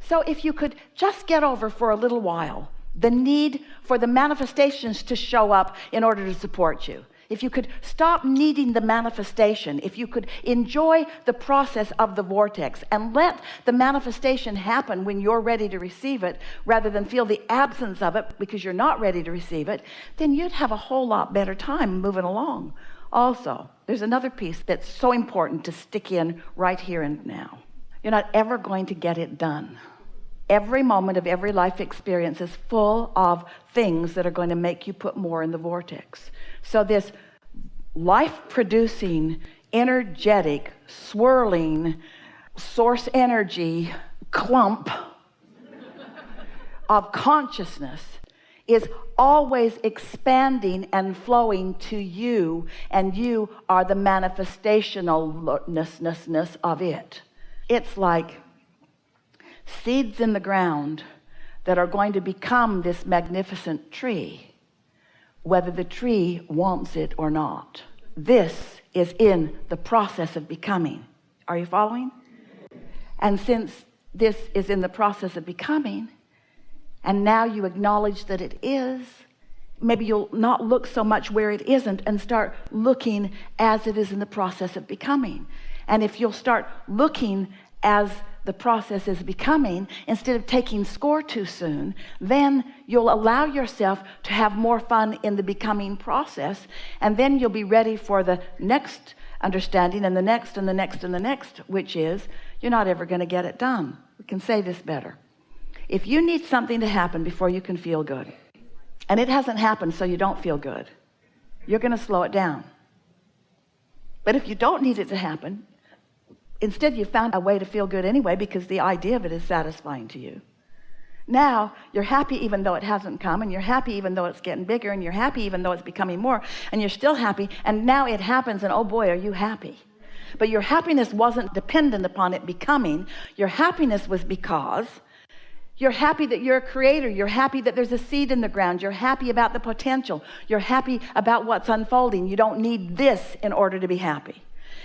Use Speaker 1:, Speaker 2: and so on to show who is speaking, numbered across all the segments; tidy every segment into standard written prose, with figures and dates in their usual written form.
Speaker 1: So if you could just get over for a little while the need for the manifestations to show up in order to support you, if you could stop needing the manifestation, if you could enjoy the process of the vortex and let the manifestation happen when you're ready to receive it, rather than feel the absence of it because you're not ready to receive it, then you'd have a whole lot better time moving along. Also, there's another piece that's so important to stick in right here and now. You're not ever going to get it done. Every moment of every life experience is full of things that are going to make you put more in the vortex. So this life-producing, energetic, swirling, source energy clump of consciousness is always expanding and flowing to you, and you are the manifestationalness of it. It's like seeds in the ground that are going to become this magnificent tree, whether the tree wants it or not. This is in the process of becoming. Are you following? And since this is in the process of becoming, and now you acknowledge that it is, maybe you'll not look so much where it isn't and start looking as it is in the process of becoming. And if you'll start looking as the process is becoming, instead of taking score too soon, then you'll allow yourself to have more fun in the becoming process, and then you'll be ready for the next understanding and the next and the next and the next, which is you're not ever going to get it done. We can say this better. If you need something to happen before you can feel good, and it hasn't happened so you don't feel good, you're going to slow it down. But if you don't need it to happen, instead, you found a way to feel good anyway because the idea of it is satisfying to you. Now, you're happy even though it hasn't come, and you're happy even though it's getting bigger, and you're happy even though it's becoming more, and you're still happy, and now it happens, and oh boy, are you happy. But your happiness wasn't dependent upon it becoming. Your happiness was because you're happy that you're a creator. You're happy that there's a seed in the ground. You're happy about the potential. You're happy about what's unfolding. You don't need this in order to be happy.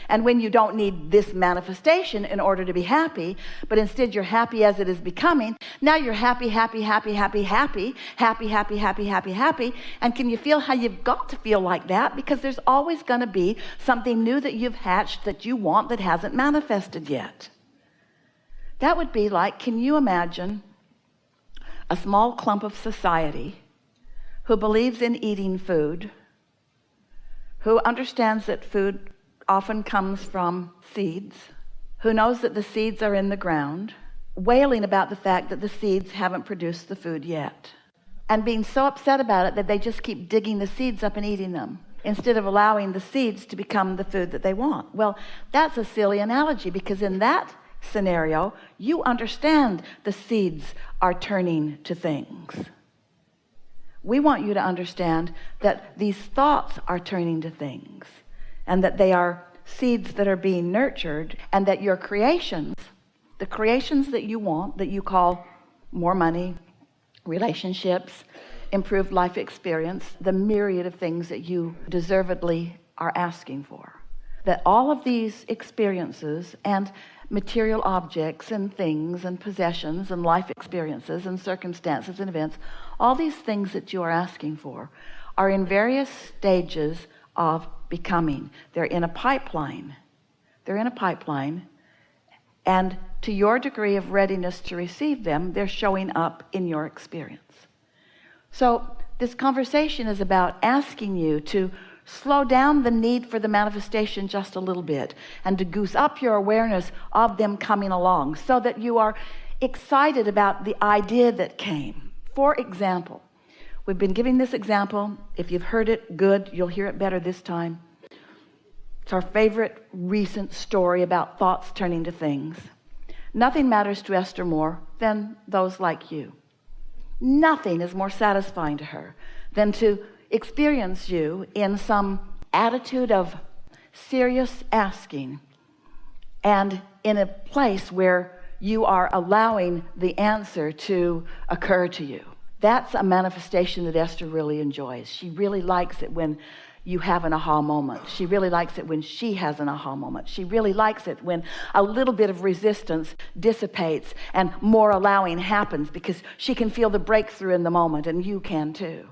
Speaker 1: And when you don't need this manifestation in order to be happy, but instead you're happy as it is becoming, now you're happy, happy, happy, happy, happy, happy, happy, happy, happy, happy. And can you feel how you've got to feel like that? Because there's always going to be something new that you've hatched that you want that hasn't manifested yet. That would be like, can you imagine a small clump of society who believes in eating food, who understands that food often comes from seeds, who knows that the seeds are in the ground, wailing about the fact that the seeds haven't produced the food yet, and being so upset about it that they just keep digging the seeds up and eating them instead of allowing the seeds to become the food that they want. Well, that's a silly analogy, because in that scenario, you understand the seeds are turning to things. We want you to understand that these thoughts are turning to things, and that they are seeds that are being nurtured, and that your creations, the creations that you want, that you call more money, relationships, improved life experience, the myriad of things that you deservedly are asking for, that all of these experiences and material objects and things and possessions and life experiences and circumstances and events, all these things that you are asking for are in various stages of becoming. They're in a pipeline. They're in a pipeline, and to your degree of readiness to receive them, they're showing up in your experience. So this conversation is about asking you to slow down the need for the manifestation just a little bit, and to goose up your awareness of them coming along, so that you are excited about the idea that came. For example, we've been giving this example. If you've heard it, good. You'll hear it better this time. It's our favorite recent story about thoughts turning to things. Nothing matters to Esther more than those like you. Nothing is more satisfying to her than to experience you in some attitude of serious asking, and in a place where you are allowing the answer to occur to you. That's a manifestation that Esther really enjoys. She really likes it when you have an aha moment. She really likes it when she has an aha moment. She really likes it when a little bit of resistance dissipates and more allowing happens, because she can feel the breakthrough in the moment, and you can too.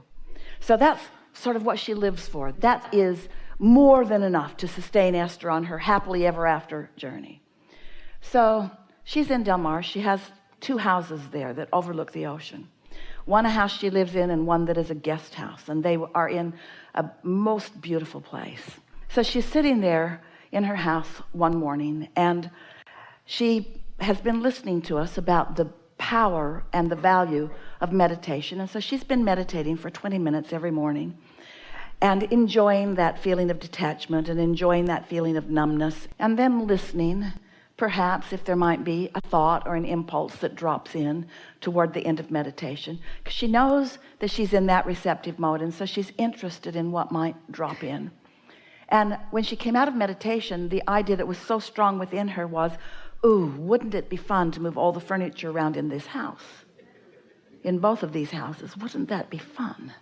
Speaker 1: So that's sort of what she lives for. That is more than enough to sustain Esther on her happily ever after journey. So she's in Del Mar. She has 2 houses there that overlook the ocean. One a house she lives in, and one that is a guest house, and they are in a most beautiful place. So she's sitting there in her house one morning, and she has been listening to us about the power and the value of meditation. And so she's been meditating for 20 minutes every morning and enjoying that feeling of detachment and enjoying that feeling of numbness, and then listening, perhaps if there might be a thought or an impulse that drops in toward the end of meditation, because she knows that she's in that receptive mode, and so she's interested in what might drop in. And when she came out of meditation, the idea that was so strong within her was, ooh, wouldn't it be fun to move all the furniture around in this house, in both of these houses? Wouldn't that be fun?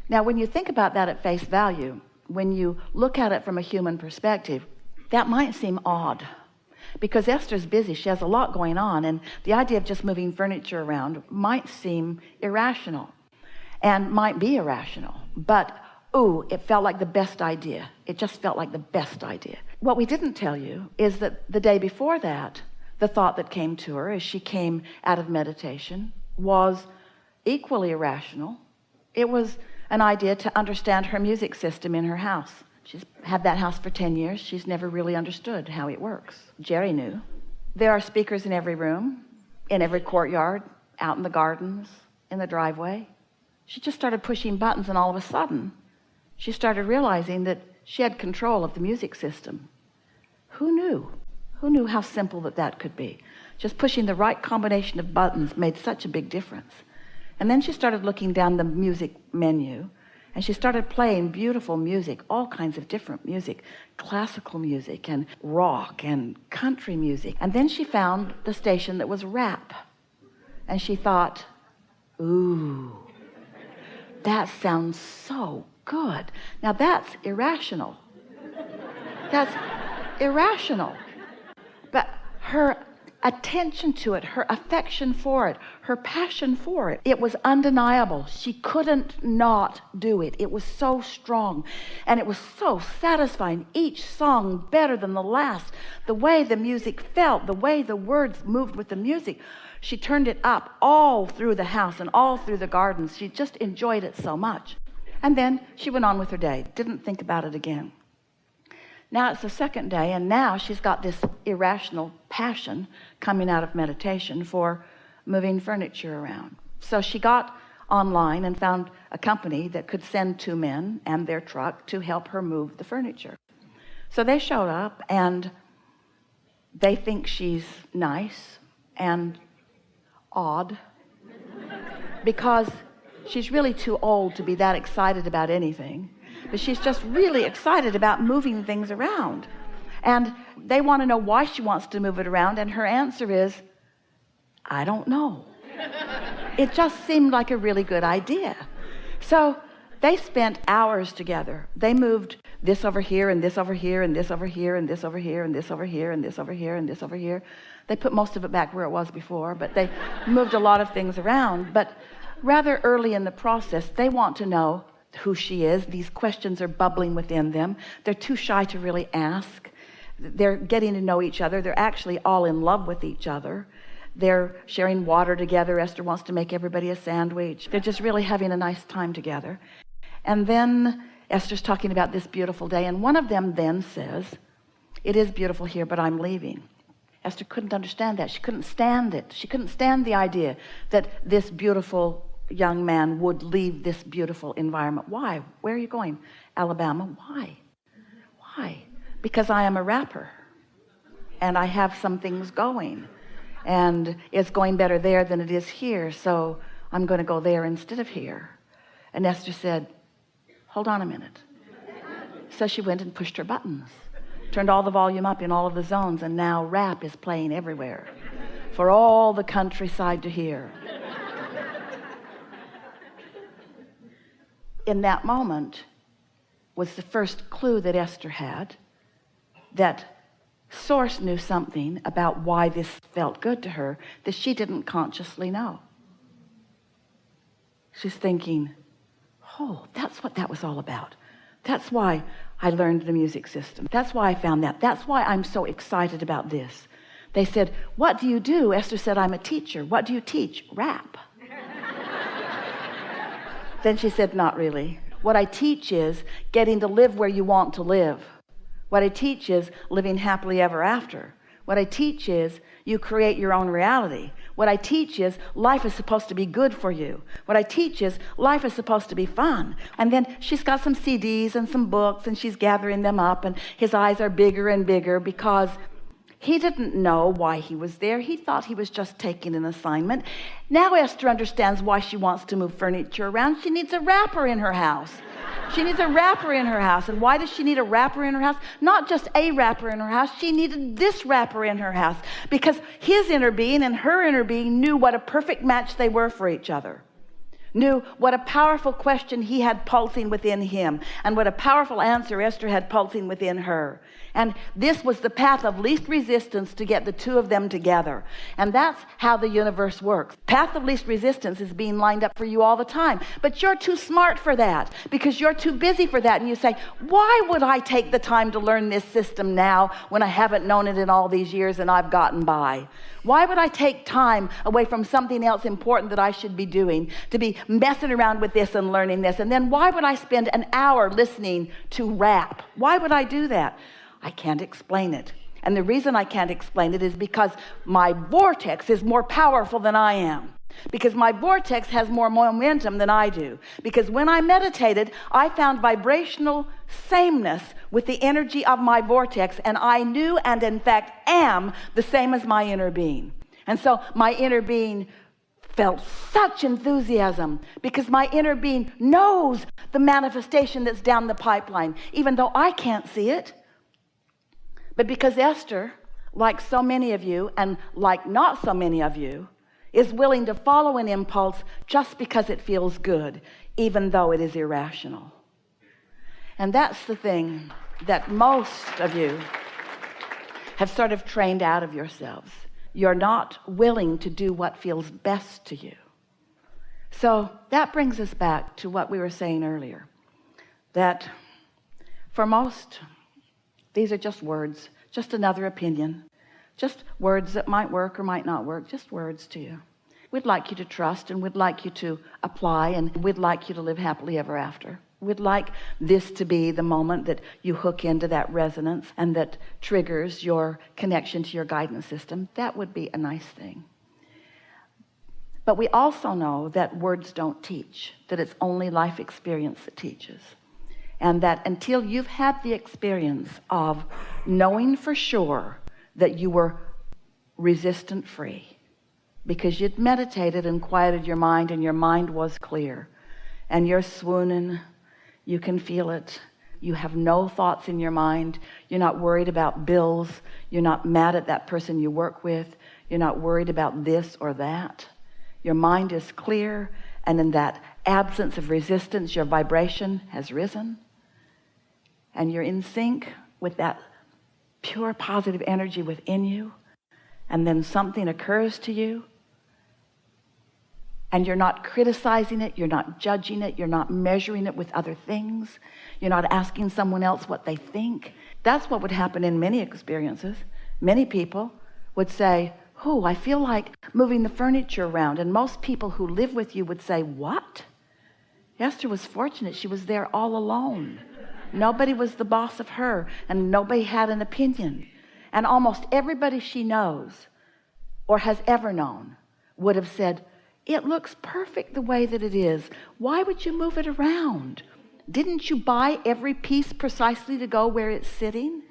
Speaker 1: Now, when you think about that at face value, when you look at it from a human perspective, that might seem odd, because Esther's busy. She has a lot going on, and the idea of just moving furniture around might seem irrational and might be irrational. But, ooh, it felt like the best idea. It just felt like the best idea. What we didn't tell you is that the day before that, the thought that came to her as she came out of meditation was equally irrational. It was an idea to understand her music system in her house. She's had that house for 10 years. She's never really understood how it works. Jerry knew. There are speakers in every room, in every courtyard, out in the gardens, in the driveway. She just started pushing buttons, and all of a sudden, she started realizing that she had control of the music system. Who knew? Who knew how simple that could be? Just pushing the right combination of buttons made such a big difference. And then she started looking down the music menu, and she started playing beautiful music, all kinds of different music, classical music and rock and country music. And then she found the station that was rap. And she thought, ooh, that sounds so good. Now that's irrational. That's irrational. But her attention to it, her affection for it, her passion for it, it was undeniable. She couldn't not do it. It was so strong, and it was so satisfying. Each song better than the last. The way the music felt, the way the words moved with the music. She turned it up all through the house and all through the gardens. She just enjoyed it so much. And then she went on with her day, didn't think about it again. Now it's the second day, and now she's got this irrational passion coming out of meditation for moving furniture around. So she got online and found a company that could send 2 men and their truck to help her move the furniture. So they showed up, and they think she's nice and odd, because she's really too old to be that excited about anything. But she's just really excited about moving things around. And they want to know why she wants to move it around, and her answer is, I don't know. It just seemed like a really good idea. So they spent hours together. They moved this over here, and this over here, and this over here, and this over here, and this over here, and this over here, and this over here. They put most of it back where it was before, but they moved a lot of things around. But rather early in the process, they want to know who she is. These questions are bubbling within them. They're too shy to really ask. They're getting to know each other. They're actually all in love with each other. They're sharing water together. Esther wants to make everybody a sandwich. They're just really having a nice time together. And then Esther's talking about this beautiful day, and one of them then says, it is beautiful here, but I'm leaving. Esther couldn't understand that. She couldn't stand it. She couldn't stand the idea that this beautiful young man would leave this beautiful environment. Why? Where are you going? Alabama. Why? Why? Because I am a rapper, and I have some things going, and it's going better there than it is here, so I'm going to go there instead of here. And Esther said, hold on a minute. So she went and pushed her buttons, turned all the volume up in all of the zones, and now rap is playing everywhere for all the countryside to hear. In that moment, was the first clue that Esther had that Source knew something about why this felt good to her that she didn't consciously know. She's thinking, oh, that's what that was all about. That's why I learned the music system. That's why I found that. That's why I'm so excited about this. They said, what do you do? Esther said, I'm a teacher. What do you teach? Rap. Then she said, not really. What I teach is getting to live where you want to live. What I teach is living happily ever after. What I teach is you create your own reality. What I teach is life is supposed to be good for you. What I teach is life is supposed to be fun. And then she's got some CDs and some books, and she's gathering them up, and his eyes are bigger and bigger because he didn't know why he was there. He thought he was just taking an assignment. Now Esther understands why she wants to move furniture around. She needs a wrapper in her house. She needs a wrapper in her house. And why does she need a wrapper in her house? Not just a wrapper in her house. She needed this wrapper in her house because his inner being and her inner being knew what a perfect match they were for each other. Knew what a powerful question he had pulsing within him and what a powerful answer Esther had pulsing within her. And this was the path of least resistance to get the two of them together. And that's how the universe works. Path of least resistance is being lined up for you all the time. But you're too smart for that because you're too busy for that. And you say, why would I take the time to learn this system now when I haven't known it in all these years and I've gotten by? Why would I take time away from something else important that I should be doing to be messing around with this and learning this? And then why would I spend an hour listening to rap? Why would I do that? I can't explain it. And the reason I can't explain it is because my vortex is more powerful than I am. Because my vortex has more momentum than I do. Because when I meditated, I found vibrational sameness with the energy of my vortex, and I knew and in fact am the same as my inner being. And so my inner being felt such enthusiasm because my inner being knows the manifestation that's down the pipeline, even though I can't see it. But because Esther, like so many of you and like not so many of you, is willing to follow an impulse just because it feels good, even though it is irrational. And that's the thing that most of you have sort of trained out of yourselves. You're not willing to do what feels best to you. So that brings us back to what we were saying earlier, that for most, these are just words, just another opinion, just words that might work or might not work, just words to you. We'd like you to trust, and we'd like you to apply, and we'd like you to live happily ever after. We'd like this to be the moment that you hook into that resonance and that triggers your connection to your guidance system. That would be a nice thing. But we also know that words don't teach, that it's only life experience that teaches. And that until you've had the experience of knowing for sure that you were resistant free, because you'd meditated and quieted your mind and your mind was clear, and you're swooning, you can feel it, you have no thoughts in your mind, you're not worried about bills, you're not mad at that person you work with, you're not worried about this or that, your mind is clear, and in that absence of resistance, your vibration has risen, and you're in sync with that pure positive energy within you, and then something occurs to you, and you're not criticizing it, you're not judging it, you're not measuring it with other things, you're not asking someone else what they think. That's what would happen in many experiences. Many people would say, oh, I feel like moving the furniture around. And most people who live with you would say, what? Esther was fortunate. She was there all alone. Nobody was the boss of her, and nobody had an opinion. And almost everybody she knows or has ever known would have said, it looks perfect the way that it is. Why would you move it around? Didn't you buy every piece precisely to go where it's sitting?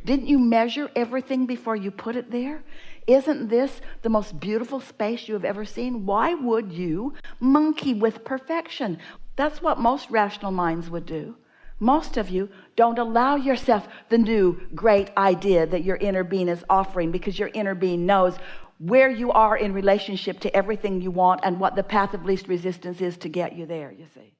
Speaker 1: Didn't you measure everything before you put it there? Isn't this the most beautiful space you have ever seen? Why would you monkey with perfection? That's what most rational minds would do. Most of you don't allow yourself the new great idea that your inner being is offering, because your inner being knows where you are in relationship to everything you want and what the path of least resistance is to get you there, you see.